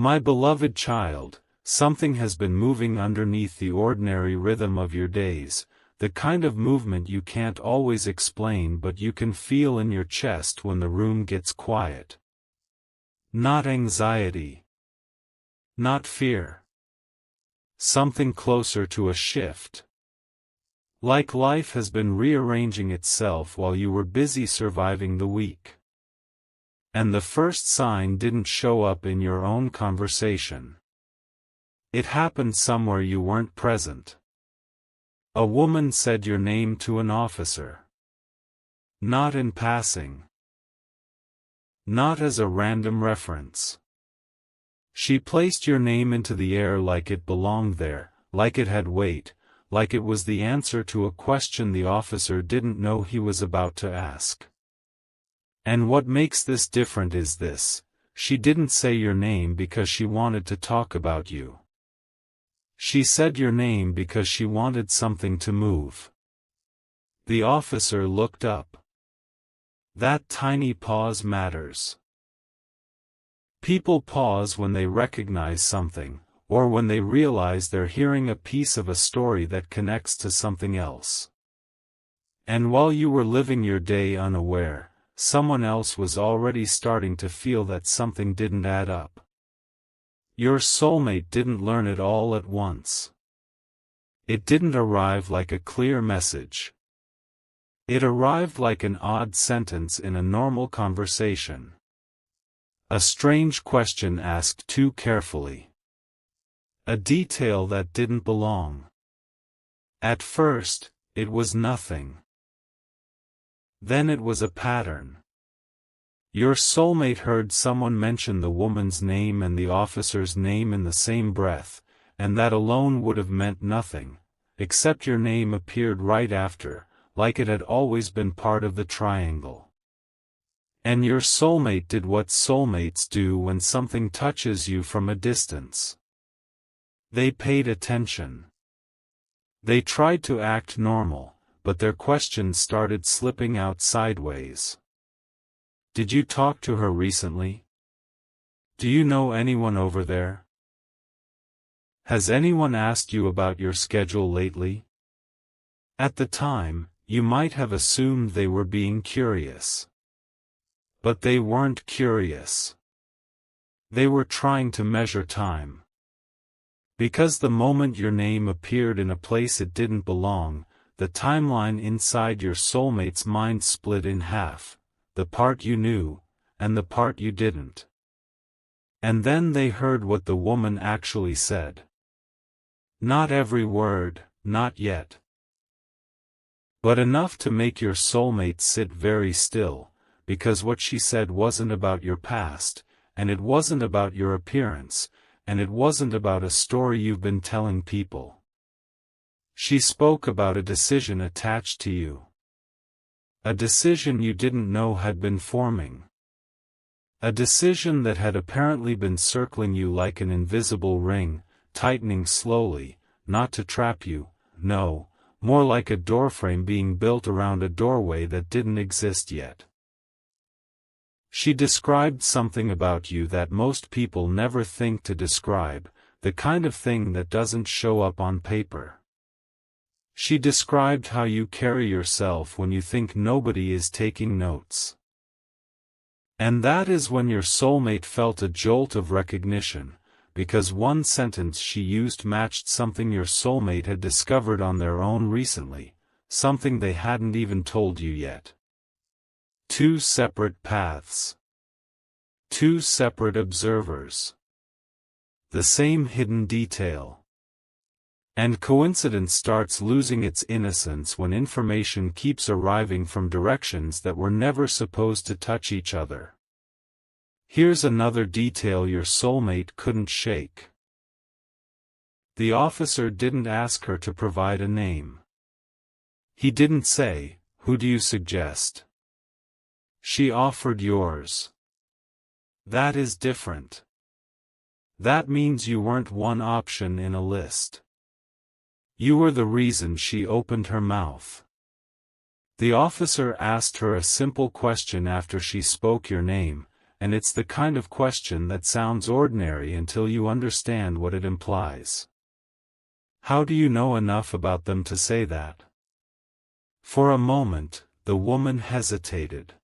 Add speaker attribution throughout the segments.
Speaker 1: My beloved child, something has been moving underneath the ordinary rhythm of your days, the kind of movement you can't always explain but you can feel in your chest when the room gets quiet. Not anxiety. Not fear. Something closer to a shift. Like life has been rearranging itself while you were busy surviving the week. And the first sign didn't show up in your own conversation. It happened somewhere you weren't present. A woman said your name to an officer. Not in passing. Not as a random reference. She placed your name into the air like it belonged there, like it had weight, like it was the answer to a question the officer didn't know he was about to ask. And what makes this different is this: she didn't say your name because she wanted to talk about you. She said your name because she wanted something to move. The officer looked up. That tiny pause matters. People pause when they recognize something, or when they realize they're hearing a piece of a story that connects to something else. And while you were living your day unaware, someone else was already starting to feel that something didn't add up. Your soulmate didn't learn it all at once. It didn't arrive like a clear message. It arrived like an odd sentence in a normal conversation. A strange question asked too carefully. A detail that didn't belong. At first, it was nothing. Then it was a pattern. Your soulmate heard someone mention the woman's name and the officer's name in the same breath, and that alone would have meant nothing, except your name appeared right after, like it had always been part of the triangle. And your soulmate did what soulmates do when something touches you from a distance. They paid attention. They tried to act normal, but their questions started slipping out sideways. Did you talk to her recently? Do you know anyone over there? Has anyone asked you about your schedule lately? At the time, you might have assumed they were being curious. But they weren't curious. They were trying to measure time. Because the moment your name appeared in a place it didn't belong, the timeline inside your soulmate's mind split in half, the part you knew, and the part you didn't. And then they heard what the woman actually said. Not every word, not yet. But enough to make your soulmate sit very still, because what she said wasn't about your past, and it wasn't about your appearance, and it wasn't about a story you've been telling people. She spoke about a decision attached to you. A decision you didn't know had been forming. A decision that had apparently been circling you like an invisible ring, tightening slowly, not to trap you, no, more like a doorframe being built around a doorway that didn't exist yet. She described something about you that most people never think to describe, the kind of thing that doesn't show up on paper. She described how you carry yourself when you think nobody is taking notes. And that is when your soulmate felt a jolt of recognition, because one sentence she used matched something your soulmate had discovered on their own recently, something they hadn't even told you yet. Two separate paths. Two separate observers. The same hidden detail. And coincidence starts losing its innocence when information keeps arriving from directions that were never supposed to touch each other. Here's another detail your soulmate couldn't shake. The officer didn't ask her to provide a name. He didn't say, "Who do you suggest?" She offered yours. That is different. That means you weren't one option in a list. You were the reason she opened her mouth. The officer asked her a simple question after she spoke your name, and it's the kind of question that sounds ordinary until you understand what it implies. How do you know enough about them to say that? For a moment, the woman hesitated.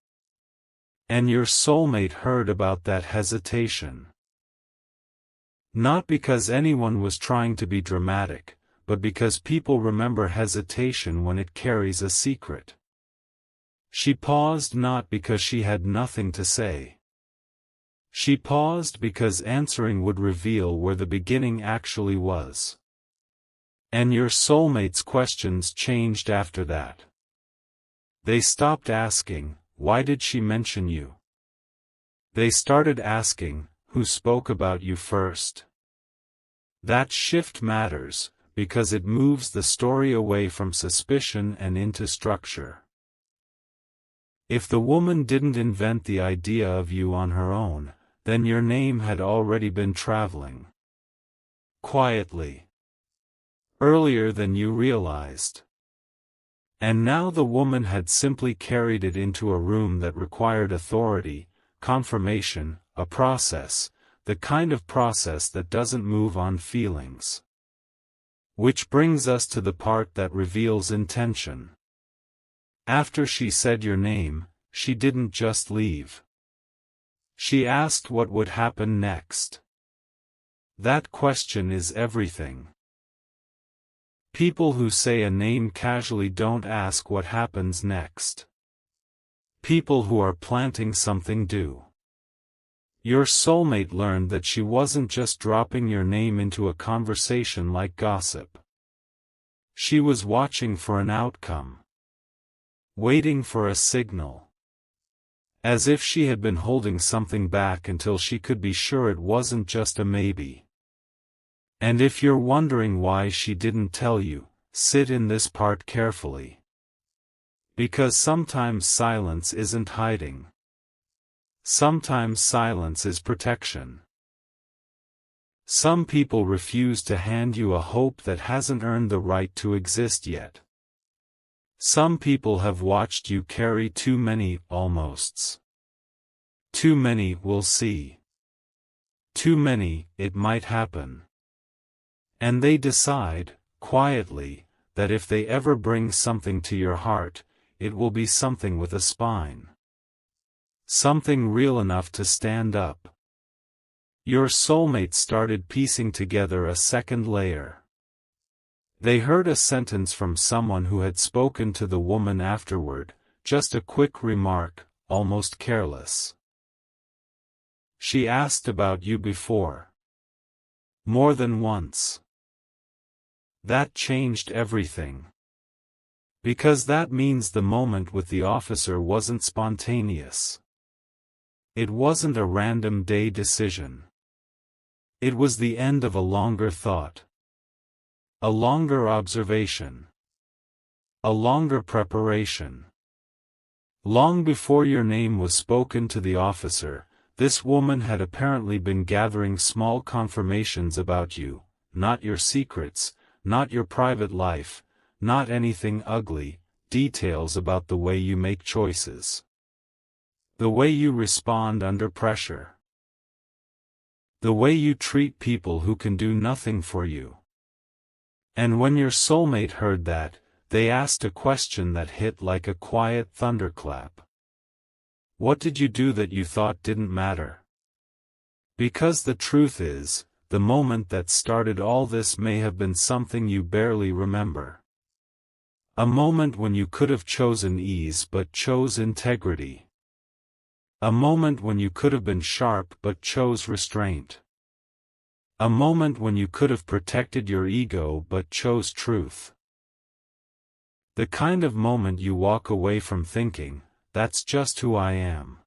Speaker 1: And your soulmate heard about that hesitation. Not because anyone was trying to be dramatic, but because people remember hesitation when it carries a secret. She paused not because she had nothing to say. She paused because answering would reveal where the beginning actually was. And your soulmate's questions changed after that. They stopped asking, "Why did she mention you?" They started asking, "Who spoke about you first?" That shift matters, because it moves the story away from suspicion and into structure. If the woman didn't invent the idea of you on her own, then your name had already been traveling. Quietly. Earlier than you realized. And now the woman had simply carried it into a room that required authority, confirmation, a process, the kind of process that doesn't move on feelings. Which brings us to the part that reveals intention. After she said your name, she didn't just leave. She asked what would happen next. That question is everything. People who say a name casually don't ask what happens next. People who are planting something do. Your soulmate learned that she wasn't just dropping your name into a conversation like gossip. She was watching for an outcome. Waiting for a signal. As if she had been holding something back until she could be sure it wasn't just a maybe. And if you're wondering why she didn't tell you, sit in this part carefully. Because sometimes silence isn't hiding. Sometimes silence is protection. Some people refuse to hand you a hope that hasn't earned the right to exist yet. Some people have watched you carry too many almosts. Too many "we'll see." Too many "it might happen." And they decide, quietly, that if they ever bring something to your heart, it will be something with a spine. Something real enough to stand up. Your soulmate started piecing together a second layer. They heard a sentence from someone who had spoken to the woman afterward, just a quick remark, almost careless. She asked about you before. More than once. That changed everything. Because that means the moment with the officer wasn't spontaneous. It wasn't a random day decision. It was the end of a longer thought. A longer observation. A longer preparation. Long before your name was spoken to the officer, this woman had apparently been gathering small confirmations about you, not your secrets, not your private life, not anything ugly, details about the way you make choices. The way you respond under pressure. The way you treat people who can do nothing for you. And when your soulmate heard that, they asked a question that hit like a quiet thunderclap. What did you do that you thought didn't matter? Because the truth is, the moment that started all this may have been something you barely remember. A moment when you could have chosen ease but chose integrity. A moment when you could have been sharp but chose restraint. A moment when you could have protected your ego but chose truth. The kind of moment you walk away from thinking, "That's just who I am."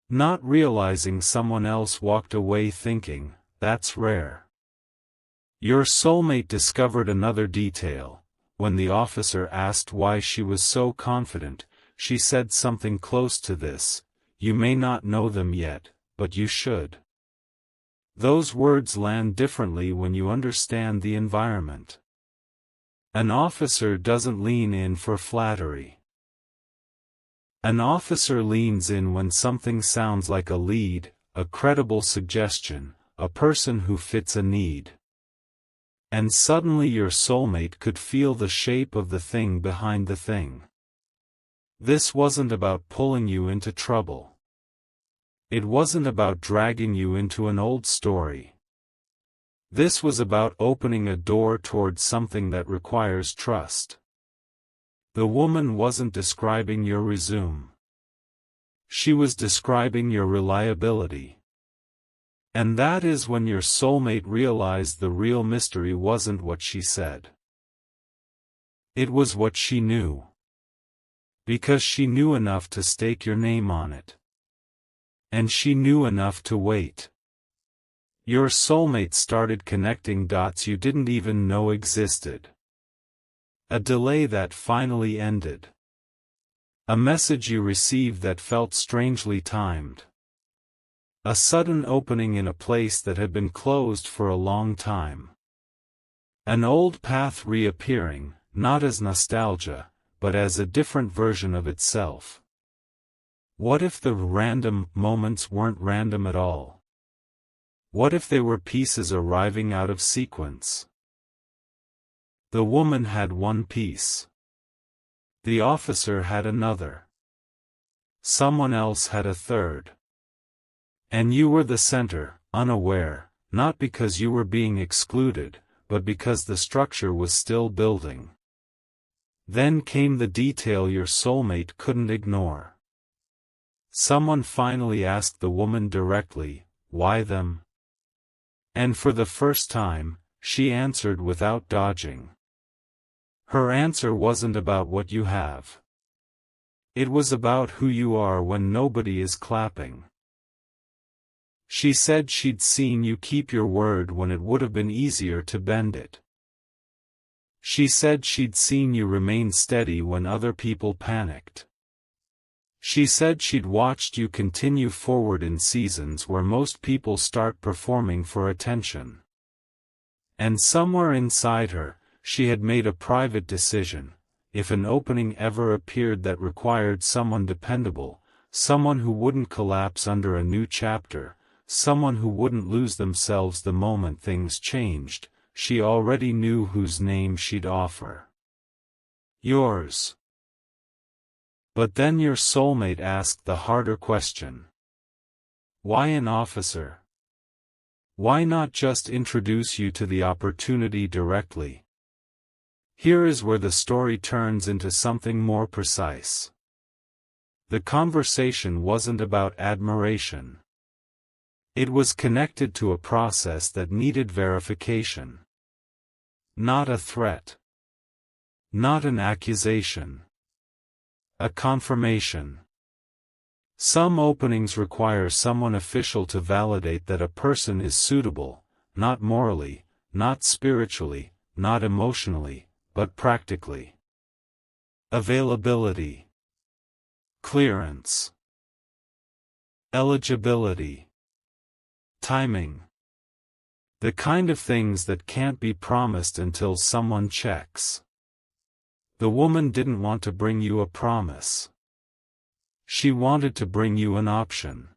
Speaker 1: Not realizing someone else walked away thinking, "That's rare." Your soulmate discovered another detail. When the officer asked why she was so confident, she said something close to this: "You may not know them yet, but you should." Those words land differently when you understand the environment. An officer doesn't lean in for flattery. An officer leans in when something sounds like a lead, a credible suggestion, a person who fits a need. And suddenly your soulmate could feel the shape of the thing behind the thing. This wasn't about pulling you into trouble. It wasn't about dragging you into an old story. This was about opening a door towards something that requires trust. The woman wasn't describing your resume. She was describing your reliability. And that is when your soulmate realized the real mystery wasn't what she said. It was what she knew. Because she knew enough to stake your name on it. And she knew enough to wait. Your soulmate started connecting dots you didn't even know existed. A delay that finally ended. A message you received that felt strangely timed. A sudden opening in a place that had been closed for a long time. An old path reappearing, not as nostalgia, but as a different version of itself. What if the random moments weren't random at all? What if they were pieces arriving out of sequence? The woman had one piece. The officer had another. Someone else had a third. And you were the center, unaware, not because you were being excluded, but because the structure was still building. Then came the detail your soulmate couldn't ignore. Someone finally asked the woman directly, "Why them?" And for the first time, she answered without dodging. Her answer wasn't about what you have. It was about who you are when nobody is clapping. She said she'd seen you keep your word when it would have been easier to bend it. She said she'd seen you remain steady when other people panicked. She said she'd watched you continue forward in seasons where most people start performing for attention. And somewhere inside her, she had made a private decision: if an opening ever appeared that required someone dependable, someone who wouldn't collapse under a new chapter, someone who wouldn't lose themselves the moment things changed, she already knew whose name she'd offer. Yours. But then your soulmate asked the harder question. Why an officer? Why not just introduce you to the opportunity directly? Here is where the story turns into something more precise. The conversation wasn't about admiration. It was connected to a process that needed verification. Not a threat. Not an accusation. A confirmation. Some openings require someone official to validate that a person is suitable, not morally, not spiritually, not emotionally, but practically. Availability. Clearance. Eligibility. Timing. The kind of things that can't be promised until someone checks. The woman didn't want to bring you a promise. She wanted to bring you an option.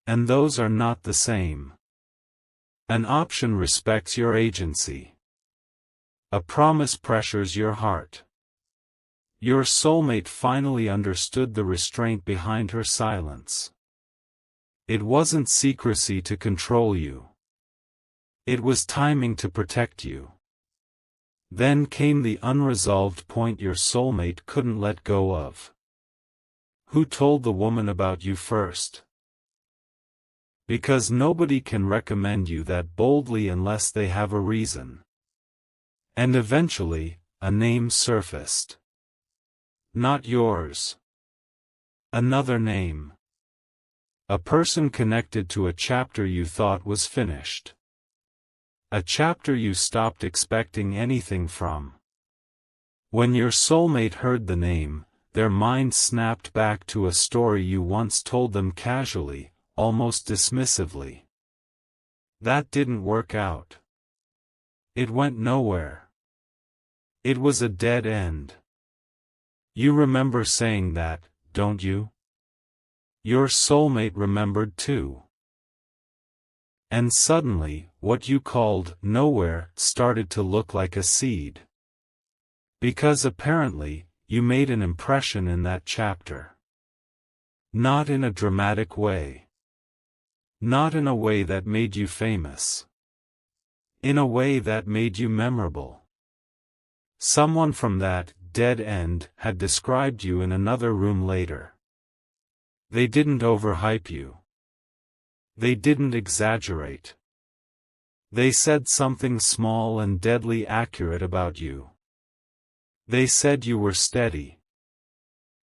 Speaker 1: And those are not the same. An option respects your agency. A promise pressures your heart. Your soulmate finally understood the restraint behind her silence. It wasn't secrecy to control you. It was timing to protect you. Then came the unresolved point your soulmate couldn't let go of. Who told the woman about you first? Because nobody can recommend you that boldly unless they have a reason. And eventually, a name surfaced. Not yours. Another name. A person connected to a chapter you thought was finished. A chapter you stopped expecting anything from. When your soulmate heard the name, their mind snapped back to a story you once told them casually, almost dismissively. That didn't work out. It went nowhere. It was a dead end. You remember saying that, don't you? Your soulmate remembered too. And suddenly, what you called nowhere started to look like a seed. Because apparently, you made an impression in that chapter. Not in a dramatic way. Not in a way that made you famous. In a way that made you memorable. Someone from that dead end had described you in another room later. They didn't overhype you. They didn't exaggerate. They said something small and deadly accurate about you. They said you were steady.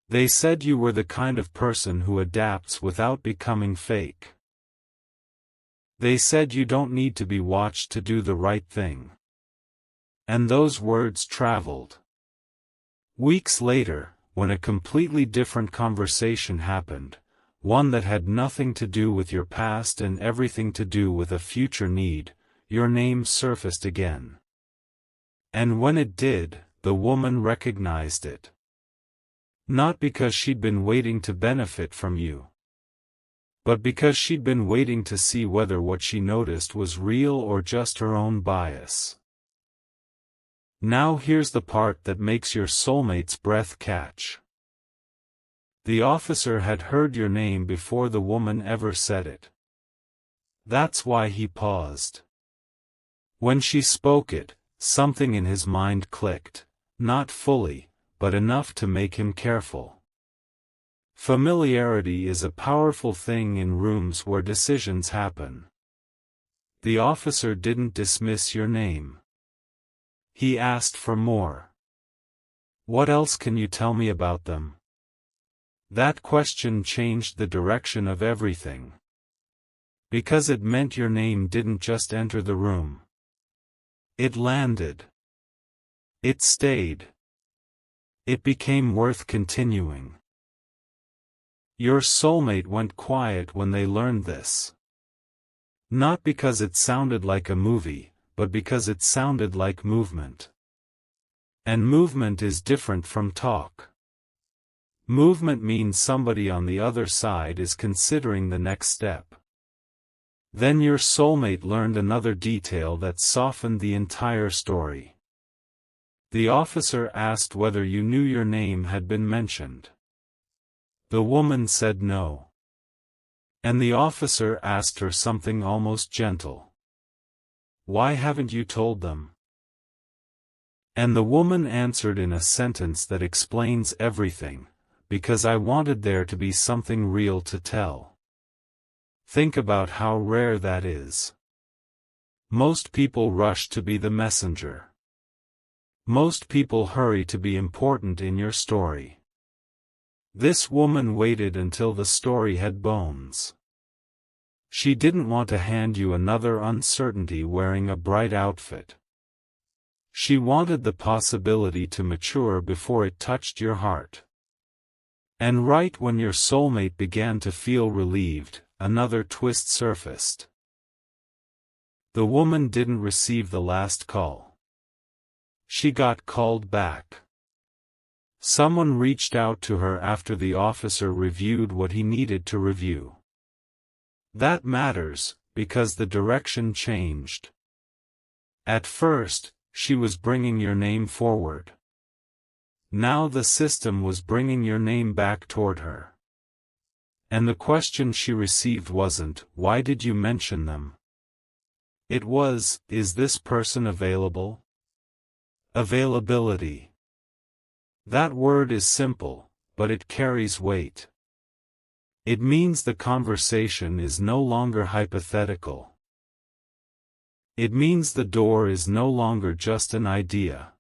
Speaker 1: They said you were the kind of person who adapts without becoming fake. They said you don't need to be watched to do the right thing. And those words traveled. Weeks later, when a completely different conversation happened, one that had nothing to do with your past and everything to do with a future need, your name surfaced again. And when it did, the woman recognized it. Not because she'd been waiting to benefit from you, but because she'd been waiting to see whether what she noticed was real or just her own bias. Now here's the part that makes your soulmate's breath catch. The officer had heard your name before the woman ever said it. That's why he paused. When she spoke it, something in his mind clicked, not fully, but enough to make him careful. Familiarity is a powerful thing in rooms where decisions happen. The officer didn't dismiss your name. He asked for more. What else can you tell me about them? That question changed the direction of everything. Because it meant your name didn't just enter the room. It landed. It stayed. It became worth continuing. Your soulmate went quiet when they learned this. Not because it sounded like a movie, but because it sounded like movement. And movement is different from talk. Movement means somebody on the other side is considering the next step. Then your soulmate learned another detail that softened the entire story. The officer asked whether you knew your name had been mentioned. The woman said no. And the officer asked her something almost gentle. Why haven't you told them? And the woman answered in a sentence that explains everything. Because I wanted there to be something real to tell. Think about how rare that is. Most people rush to be the messenger. Most people hurry to be important in your story. This woman waited until the story had bones. She didn't want to hand you another uncertainty wearing a bright outfit. She wanted the possibility to mature before it touched your heart. And right when your soulmate began to feel relieved, another twist surfaced. The woman didn't receive the last call. She got called back. Someone reached out to her after the officer reviewed what he needed to review. That matters, because the direction changed. At first, she was bringing your name forward. Now the system was bringing your name back toward her. And the question she received wasn't, why did you mention them? It was, is this person available? Availability. That word is simple, but it carries weight. It means the conversation is no longer hypothetical. It means the door is no longer just an idea.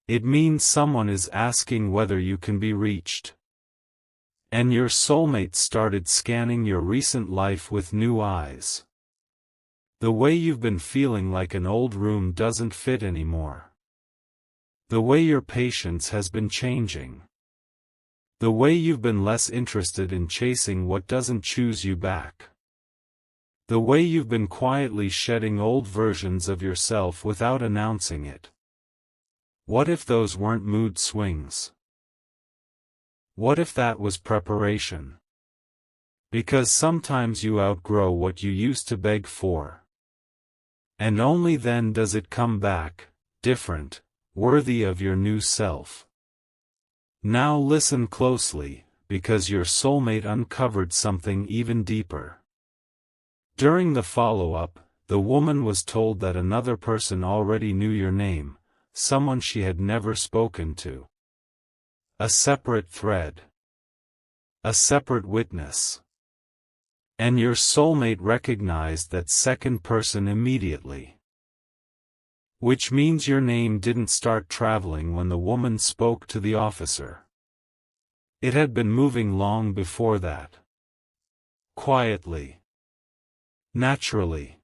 Speaker 1: It means someone is asking whether you can be reached. And your soulmate started scanning your recent life with new eyes. The way you've been feeling like an old room doesn't fit anymore. The way your patience has been changing. The way you've been less interested in chasing what doesn't choose you back. The way you've been quietly shedding old versions of yourself without announcing it. What if those weren't mood swings? What if that was preparation? Because sometimes you outgrow what you used to beg for. And only then does it come back, different, worthy of your new self. Now listen closely, because your soulmate uncovered something even deeper. During the follow-up, the woman was told that another person already knew your name, someone she had never spoken to. A separate thread. A separate witness. And your soulmate recognized that second person immediately. Which means your name didn't start traveling when the woman spoke to the officer. It had been moving long before that. Quietly. Naturally.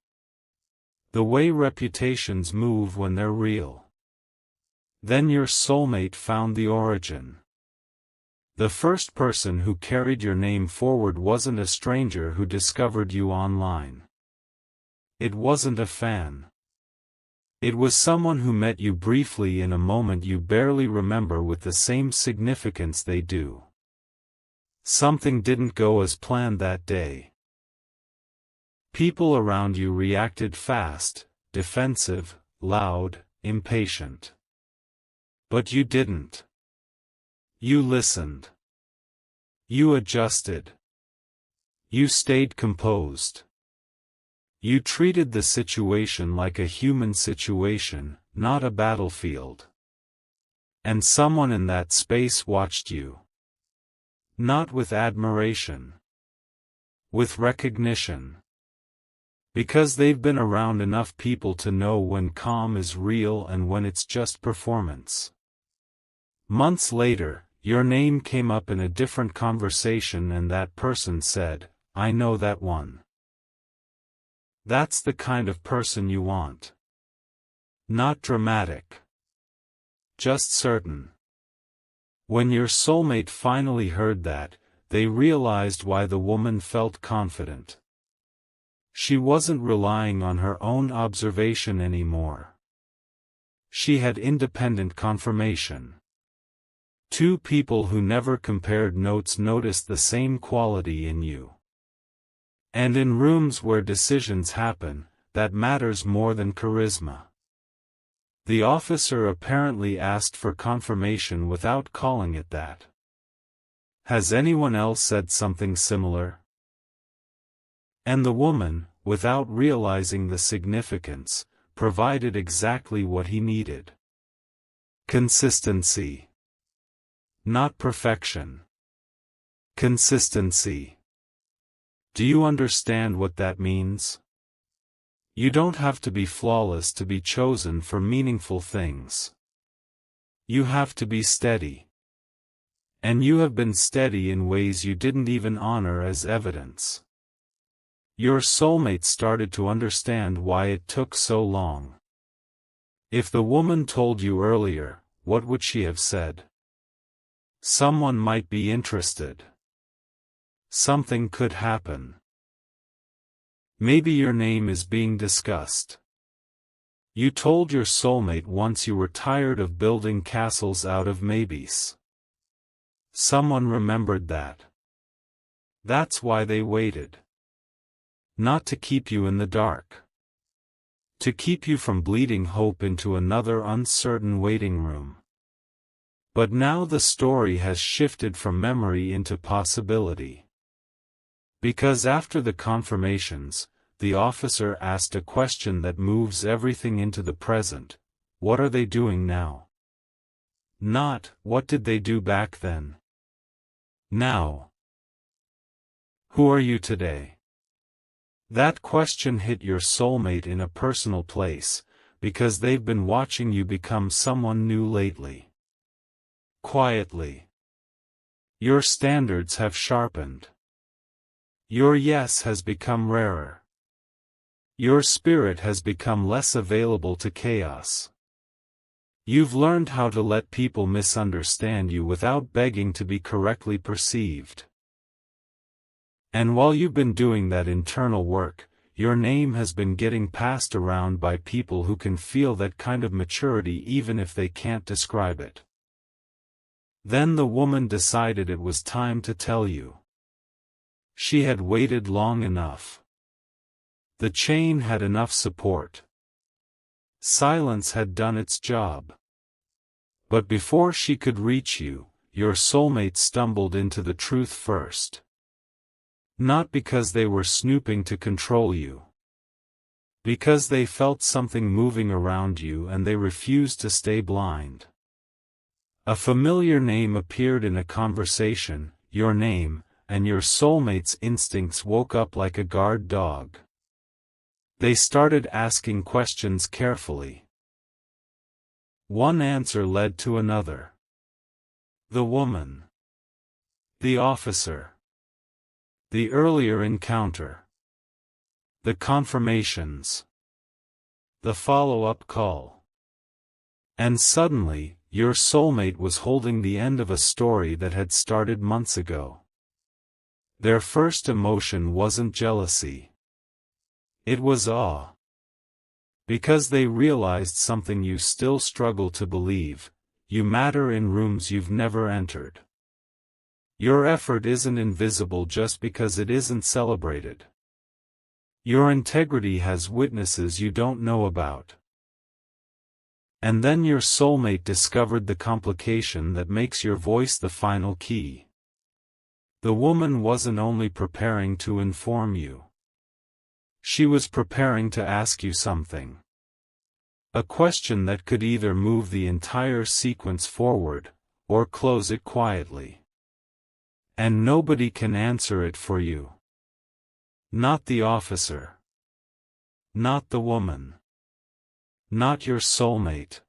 Speaker 1: The way reputations move when they're real. Then your soulmate found the origin. The first person who carried your name forward wasn't a stranger who discovered you online. It wasn't a fan. It was someone who met you briefly in a moment you barely remember with the same significance they do. Something didn't go as planned that day. People around you reacted fast, defensive, loud, impatient. But you didn't. You listened. You adjusted. You stayed composed. You treated the situation like a human situation, not a battlefield. And someone in that space watched you. Not with admiration. With recognition. Because they've been around enough people to know when calm is real and when it's just performance. Months later, your name came up in a different conversation and that person said, "I know that one." That's the kind of person you want. Not dramatic. Just certain. When your soulmate finally heard that, they realized why the woman felt confident. She wasn't relying on her own observation anymore. She had independent confirmation. Two people who never compared notes noticed the same quality in you. And in rooms where decisions happen, that matters more than charisma. The officer apparently asked for confirmation without calling it that. Has anyone else said something similar? And the woman, without realizing the significance, provided exactly what he needed. Consistency. Not perfection. Consistency. Do you understand what that means? You don't have to be flawless to be chosen for meaningful things. You have to be steady. And you have been steady in ways you didn't even honor as evidence. Your soulmate started to understand why it took so long. If the woman told you earlier, what would she have said? Someone might be interested. Something could happen. Maybe your name is being discussed. You told your soulmate once you were tired of building castles out of maybes. Someone remembered that. That's why they waited. Not to keep you in the dark. To keep you from bleeding hope into another uncertain waiting room. But now the story has shifted from memory into possibility. Because after the confirmations, the officer asked a question that moves everything into the present: what are they doing now? Not, what did they do back then? Now. Who are you today? That question hit your soulmate in a personal place, because they've been watching you become someone new lately. Quietly. Your standards have sharpened. Your yes has become rarer. Your spirit has become less available to chaos. You've learned how to let people misunderstand you without begging to be correctly perceived. And while you've been doing that internal work, your name has been getting passed around by people who can feel that kind of maturity even if they can't describe it. Then the woman decided it was time to tell you. She had waited long enough. The chain had enough support. Silence had done its job. But before she could reach you, your soulmate stumbled into the truth first. Not because they were snooping to control you. Because they felt something moving around you and they refused to stay blind. A familiar name appeared in a conversation, your name, and your soulmate's instincts woke up like a guard dog. They started asking questions carefully. One answer led to another. The woman. The officer. The earlier encounter. The confirmations. The follow-up call. And suddenly, your soulmate was holding the end of a story that had started months ago. Their first emotion wasn't jealousy. It was awe. Because they realized something you still struggle to believe: you matter in rooms you've never entered. Your effort isn't invisible just because it isn't celebrated. Your integrity has witnesses you don't know about. And then your soulmate discovered the complication that makes your voice the final key. The woman wasn't only preparing to inform you. She was preparing to ask you something. A question that could either move the entire sequence forward, or close it quietly. And nobody can answer it for you. Not the officer. Not the woman. Not your soulmate.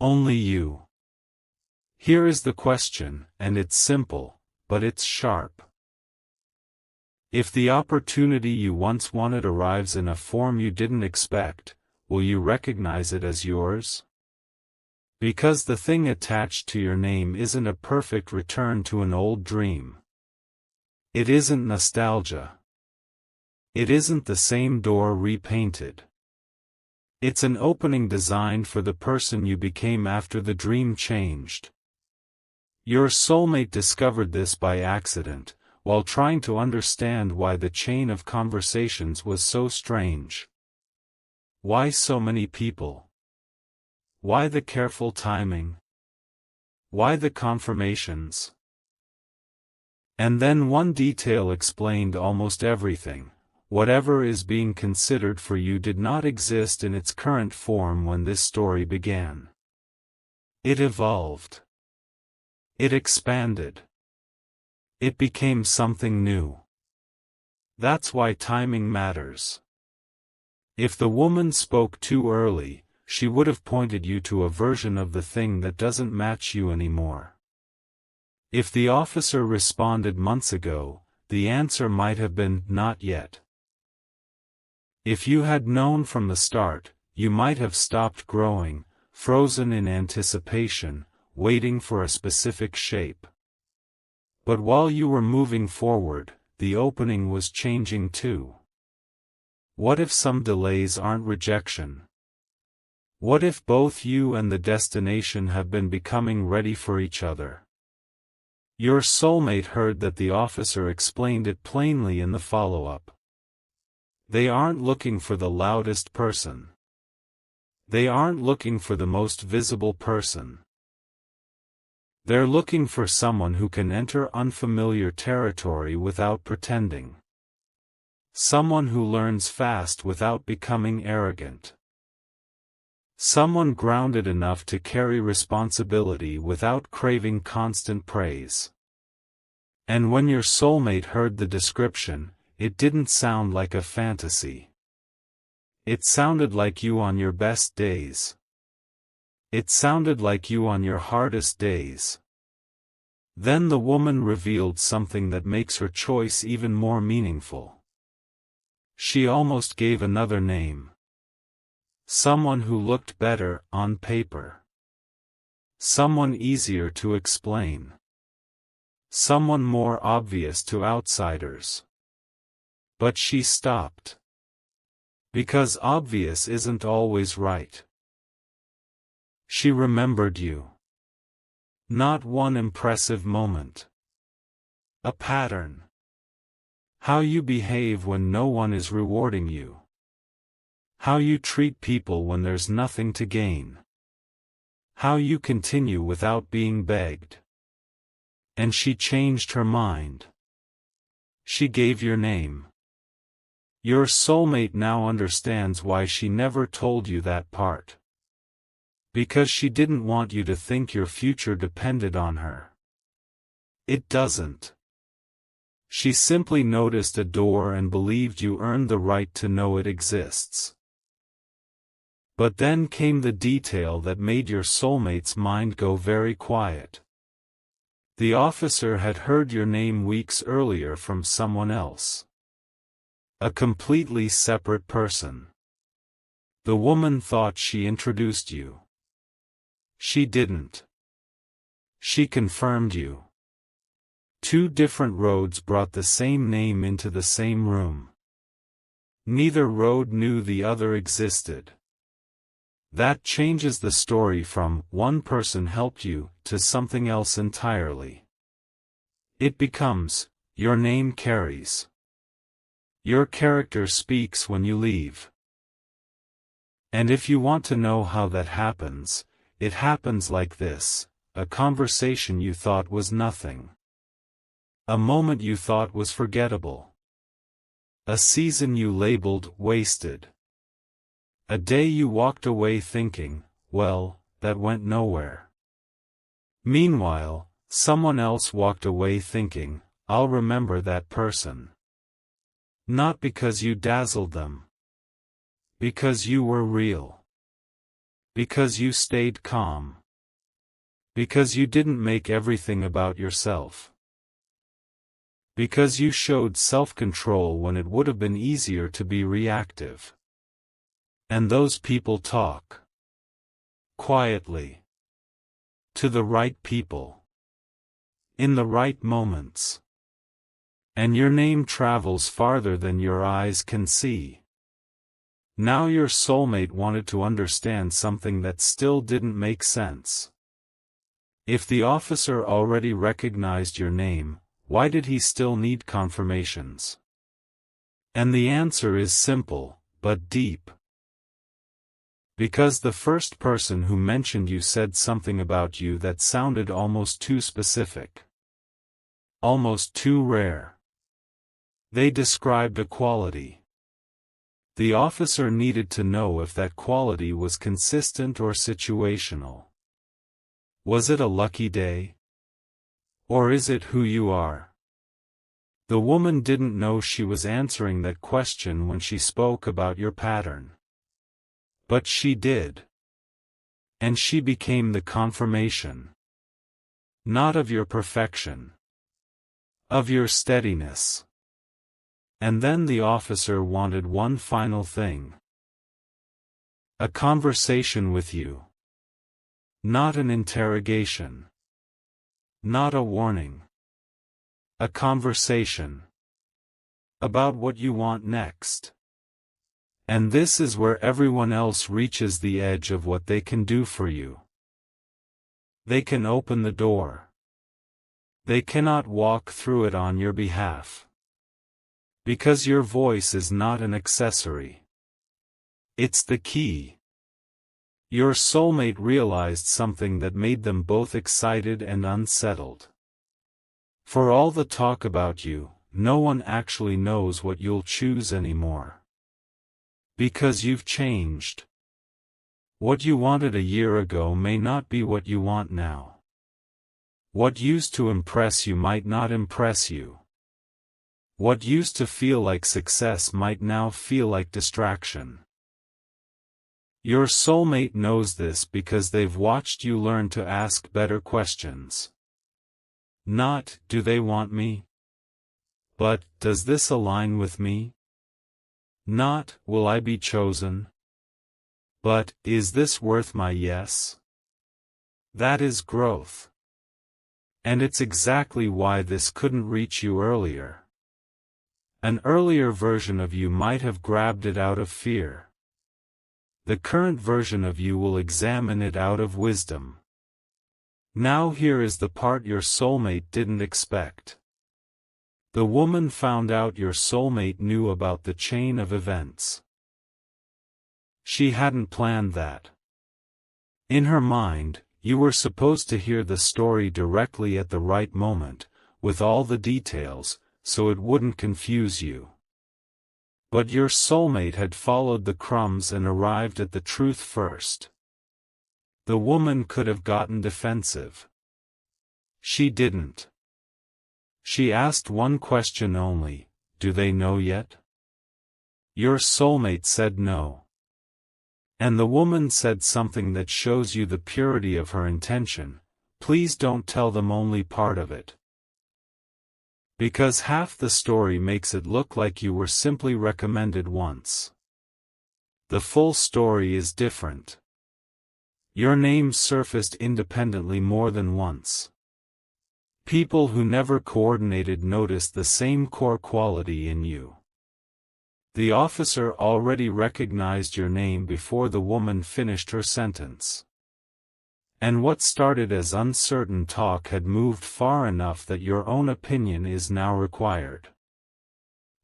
Speaker 1: Only you. Here is the question, and it's simple, but it's sharp. If the opportunity you once wanted arrives in a form you didn't expect, will you recognize it as yours? Because the thing attached to your name isn't a perfect return to an old dream. It isn't nostalgia. It isn't the same door repainted. It's an opening designed for the person you became after the dream changed. Your soulmate discovered this by accident, while trying to understand why the chain of conversations was so strange. Why so many people? Why the careful timing? Why the confirmations? And then one detail explained almost everything. Whatever is being considered for you did not exist in its current form when this story began. It evolved. It expanded. It became something new. That's why timing matters. If the woman spoke too early, she would have pointed you to a version of the thing that doesn't match you anymore. If the officer responded months ago, the answer might have been, not yet. If you had known from the start, you might have stopped growing, frozen in anticipation, waiting for a specific shape. But while you were moving forward, the opening was changing too. What if some delays aren't rejection? What if both you and the destination have been becoming ready for each other? Your soulmate heard that the officer explained it plainly in the follow-up. They aren't looking for the loudest person. They aren't looking for the most visible person. They're looking for someone who can enter unfamiliar territory without pretending. Someone who learns fast without becoming arrogant. Someone grounded enough to carry responsibility without craving constant praise. And when your soulmate heard the description, it didn't sound like a fantasy. It sounded like you on your best days. It sounded like you on your hardest days. Then the woman revealed something that makes her choice even more meaningful. She almost gave another name. Someone who looked better on paper. Someone easier to explain. Someone more obvious to outsiders. But she stopped. Because obvious isn't always right. She remembered you. Not one impressive moment. A pattern. How you behave when no one is rewarding you. How you treat people when there's nothing to gain. How you continue without being begged. And she changed her mind. She gave your name. Your soulmate now understands why she never told you that part. Because she didn't want you to think your future depended on her. It doesn't. She simply noticed a door and believed you earned the right to know it exists. But then came the detail that made your soulmate's mind go very quiet. The officer had heard your name weeks earlier from someone else. A completely separate person. The woman thought she introduced you. She didn't. She confirmed you. Two different roads brought the same name into the same room. Neither road knew the other existed. That changes the story from one person helped you to something else entirely. It becomes, your name carries. Your character speaks when you leave. And if you want to know how that happens, it happens like this: a conversation you thought was nothing. A moment you thought was forgettable. A season you labeled wasted. A day you walked away thinking, well, that went nowhere. Meanwhile, someone else walked away thinking, I'll remember that person. Not because you dazzled them. Because you were real. Because you stayed calm. Because you didn't make everything about yourself. Because you showed self-control when it would have been easier to be reactive. And those people talk. Quietly. To the right people. In the right moments. And your name travels farther than your eyes can see. Now your soulmate wanted to understand something that still didn't make sense. If the officer already recognized your name, why did he still need confirmations? And the answer is simple, but deep. Because the first person who mentioned you said something about you that sounded almost too specific. Almost too rare. They described a quality. The officer needed to know if that quality was consistent or situational. Was it a lucky day? Or is it who you are? The woman didn't know she was answering that question when she spoke about your pattern. But she did. And she became the confirmation. Not of your perfection. Of your steadiness. And then the officer wanted one final thing. A conversation with you. Not an interrogation. Not a warning. A conversation. About what you want next. And this is where everyone else reaches the edge of what they can do for you. They can open the door. They cannot walk through it on your behalf. Because your voice is not an accessory. It's the key. Your soulmate realized something that made them both excited and unsettled. For all the talk about you, no one actually knows what you'll choose anymore. Because you've changed. What you wanted a year ago may not be what you want now. What used to impress you might not impress you. What used to feel like success might now feel like distraction. Your soulmate knows this because they've watched you learn to ask better questions. Not, do they want me? But, does this align with me? Not, will I be chosen? But, is this worth my yes? That is growth. And it's exactly why this couldn't reach you earlier. An earlier version of you might have grabbed it out of fear. The current version of you will examine it out of wisdom. Now here is the part your soulmate didn't expect. The woman found out your soulmate knew about the chain of events. She hadn't planned that. In her mind, you were supposed to hear the story directly at the right moment, with all the details, so it wouldn't confuse you. But your soulmate had followed the crumbs and arrived at the truth first. The woman could have gotten defensive. She didn't. She asked one question only: do they know yet? Your soulmate said no. And the woman said something that shows you the purity of her intention: please don't tell them only part of it. Because half the story makes it look like you were simply recommended once. The full story is different. Your name surfaced independently more than once. People who never coordinated noticed the same core quality in you. The officer already recognized your name before the woman finished her sentence. And what started as uncertain talk had moved far enough that your own opinion is now required.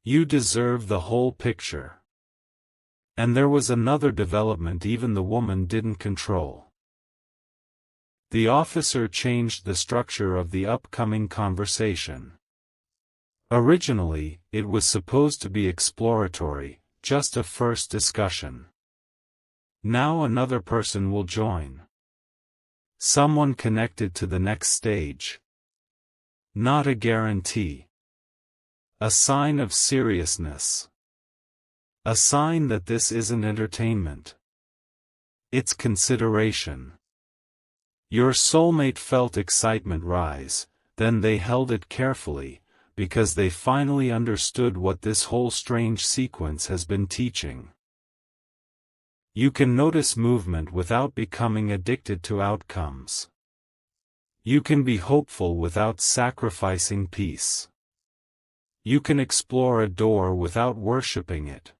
Speaker 1: You deserve the whole picture. And there was another development even the woman didn't control. The officer changed the structure of the upcoming conversation. Originally, it was supposed to be exploratory, just a first discussion. Now another person will join. Someone connected to the next stage. Not a guarantee. A sign of seriousness. A sign that this isn't entertainment. It's consideration. Your soulmate felt excitement rise, then they held it carefully, because they finally understood what this whole strange sequence has been teaching. You can notice movement without becoming addicted to outcomes. You can be hopeful without sacrificing peace. You can explore a door without worshipping it.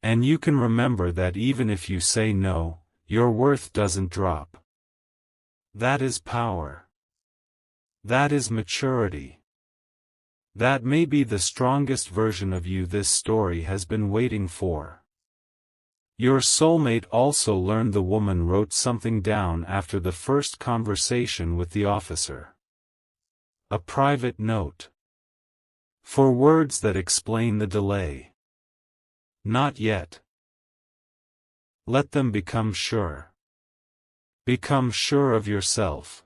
Speaker 1: And you can remember that even if you say no, your worth doesn't drop. That is power. That is maturity. That may be the strongest version of you this story has been waiting for. Your soulmate also learned the woman wrote something down after the first conversation with the officer. A private note. For words that explain the delay. Not yet. Let them become sure. Become sure of yourself.